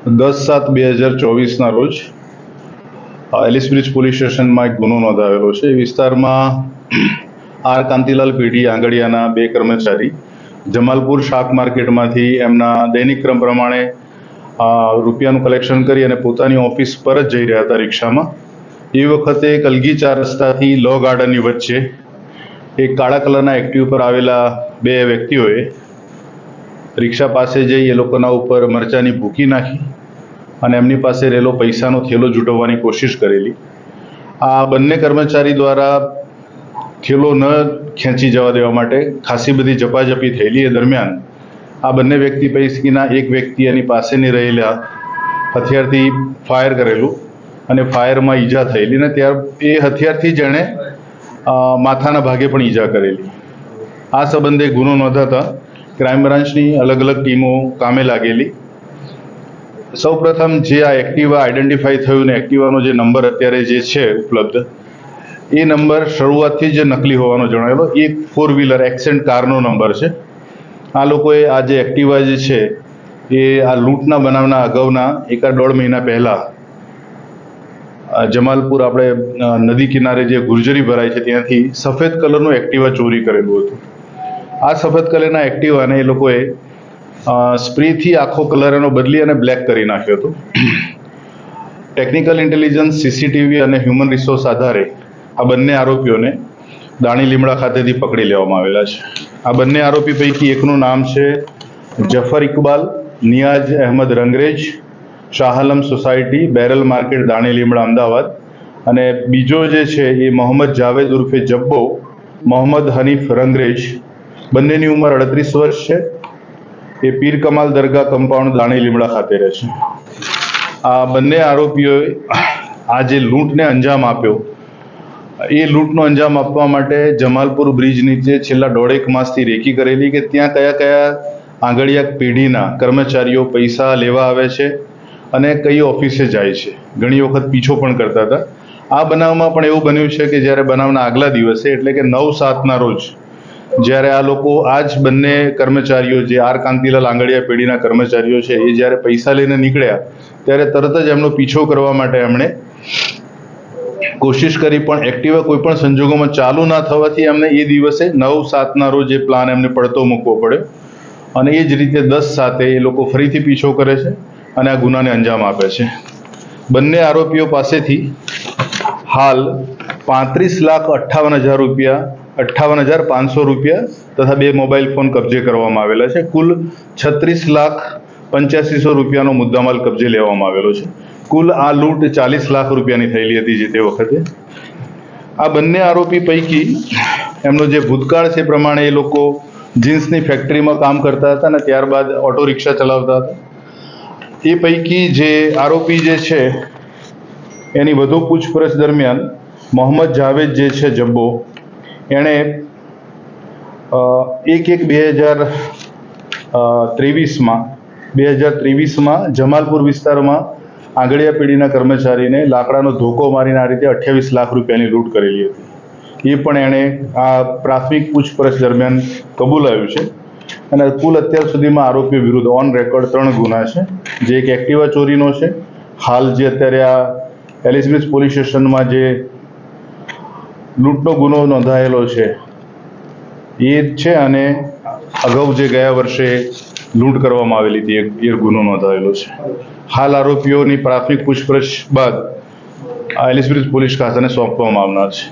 10/7/2024 રોજ Alice bridge police સ્ટેશનમાં એક ગુનો નોંધાવેલો છે. વિસ્તારમાં આર કાંતિલાલ પેઢી આંગડિયાના બે કર્મચારી જમાલપુર શાક માર્કેટમાંથી એમના દૈનિક ક્રમ પ્રમાણે રૂપિયાનું કલેક્શન કરી અને પોતાની ઓફિસ પર જ જઈ રહ્યા હતા રિક્ષામાં. એ વખતે કલગી 4 રસ્તાથી લો ગાર્ડનની વચ્ચે એક કાળા કલરના એક્ટિવ પર આવેલા બે વ્યક્તિઓએ રિક્ષા પાસે જઈ એ લોકોના ઉપર મરચાની ભૂકી નાખી અને એમની પાસે રહેલો પૈસાનો થેલો જૂટવવાની કોશિશ કરેલી. આ બંને કર્મચારી દ્વારા થેલો ન ખેંચી જવા દેવા માટે ખાસી બધી ઝપાઝપી થયેલી. એ દરમિયાન આ બંને વ્યક્તિ પૈકીના એક વ્યક્તિ એની પાસેની રહેલા હથિયારથી ફાયર કરેલું અને ફાયરમાં ઈજા થયેલી અને એ હથિયારથી જ એણે માથાના ભાગે પણ ઈજા કરેલી. આ સંબંધે ગુનો નોંધાતા ક્રાઇમ બ્રાન્ચની અલગ અલગ ટીમો કામે લાગેલી. સૌપ્રથમ જે આ એક્ટિવા આઈડેન્ટિફાઈ થયું ને એક્ટિવાનો જે નંબર અત્યારે જે છે ઉપલબ્ધ, એ નંબર શરૂઆતથી જ નકલી હોવાનો જણાવેલો. એ 4 વ્હીલર એક્સેન્ટ કારનો નંબર છે. આ લોકોએ આ જે એક્ટિવા જે છે એ આ લૂંટના બનાવના અગાઉના 1.5 મહિના પહેલા જમાલપુર આપણે નદી કિનારે જે ગુર્જરી ભરાય છે ત્યાંથી સફેદ કલરનું એક્ટિવા ચોરી કરેલું હતું. આ સફેદ કલરના એક્ટિવાને એ લોકોએ સ્પ્રેથી આખો કલર એનો બદલી અને બ્લેક કરી નાખ્યો હતો. ટેકનિકલ ઇન્ટેલિજન્સ, સીસીટીવી અને હ્યુમન રિસોર્સ આધારે આ બંને આરોપીઓને દાણી લીમડા ખાતેથી પકડી લેવામાં આવેલા છે. આ બંને આરોપી પૈકી એકનું નામ છે Jafar Iqbal Niyaz Ahmed Rangrez, Shahalam society, barrel market, Dani Limda, Ahmedabad. અને બીજો જે છે એ મોહમ્મદ જાવેદ ઉર્ફે જબ્બો મોહમ્મદ હનીફ રંગરેજ, બંનેની ઉંમર 38 વર્ષ છે. એ પીર કમાલ દરગાહ કમ્પાઉન્ડ દાણી લીમડા ખાતે રહે છે. આ બંને આરોપીઓએ આ જે લૂંટને અંજામ આપ્યો, એ લૂંટનો અંજામ આપવા માટે જમાલપુર બ્રિજ નીચે છેલ્લા 1.5 માસથી રેકી કરેલી કે ત્યાં કયા કયા આંગડિયા પેઢીના કર્મચારીઓ પૈસા લેવા આવે છે અને કઈ ઓફિસે જાય છે. ઘણી વખત પીછો પણ કરતા હતા. આ બનાવમાં પણ એવું બન્યું છે કે જ્યારે બનાવના આગલા દિવસે એટલે કે 9/7ના રોજ જ્યારે આ લોકો આ જ બંને કર્મચારીઓ જે આર કાંતિલાલ આંગડિયા પેઢીના કર્મચારીઓ છે એ જ્યારે પૈસા લઈને નીકળ્યા ત્યારે તરત જ એમનો પીછો કરવા માટે એમણે કોશિશ કરી, પણ એક્ટિવા કોઈ પણ સંજોગોમાં ચાલુ ના થવાથી એમને એ દિવસે 9/7ના રોજ એ પ્લાન એમને પડતો મૂકવો પડ્યો અને એ જ રીતે 10/7 એ લોકો ફરીથી પીછો કરે છે અને આ ગુનાને અંજામ આપે છે. બંને આરોપીઓ પાસેથી હાલ 35,58,000 રૂપિયા, 58,500 રૂપિયા તથા 2 મોબાઈલ ફોન કબજે કરવામાં આવેલા છે. કુલ 36,85,000 રૂપિયાનો મુદ્દામાલ કબજે લેવામાં આવેલો છે. કુલ આ લૂંટ 40 લાખ રૂપિયાની થયેલી હતી જે તે વખતે. આ બંને આરોપી પૈકી એમનો જે ભૂતકાળ છે પ્રમાણે એ લોકો જીન્સની ફેક્ટરીમાં કામ કરતા હતા અને ત્યારબાદ ઓટો રિક્ષા ચલાવતા હતા. એ પૈકી જે આરોપી જે છે એની વધુ પૂછપરછ દરમિયાન મોહમ્મદ જાવેદ જે છે જબ્બો, એણે 1/1/2023માં જમાલપુર વિસ્તારમાં આંગડિયા પેઢીના કર્મચારીને લાકડાનો ધોકો મારીને આ રીતે 28 લાખ રૂપિયાની લૂંટ કરેલી હતી. એ પણ એણે આ પ્રાથમિક પૂછપરછ દરમિયાન કબૂલાયું છે. અને કુલ અત્યાર સુધીમાં આરોપીઓ વિરુદ્ધ ઓન રેકોર્ડ 3 ગુના છે. જે એક એક્ટિવા ચોરીનો છે, હાલ જે અત્યારે આ એલિસ બ્રિજ પોલીસ સ્ટેશનમાં જે લૂંટનો ગુનો નોંધાયેલો છે એ છે, અને અગાઉ જે ગયા વર્ષે લૂંટ કરવામાં આવેલી હતી એ ગુનો નોંધાયેલો છે. હાલ આરોપીઓની પ્રાથમિક પૂછપરછ બાદ એલિસ બ્રિજ પોલીસ ખાતાને સોંપવામાં આવનાર છે.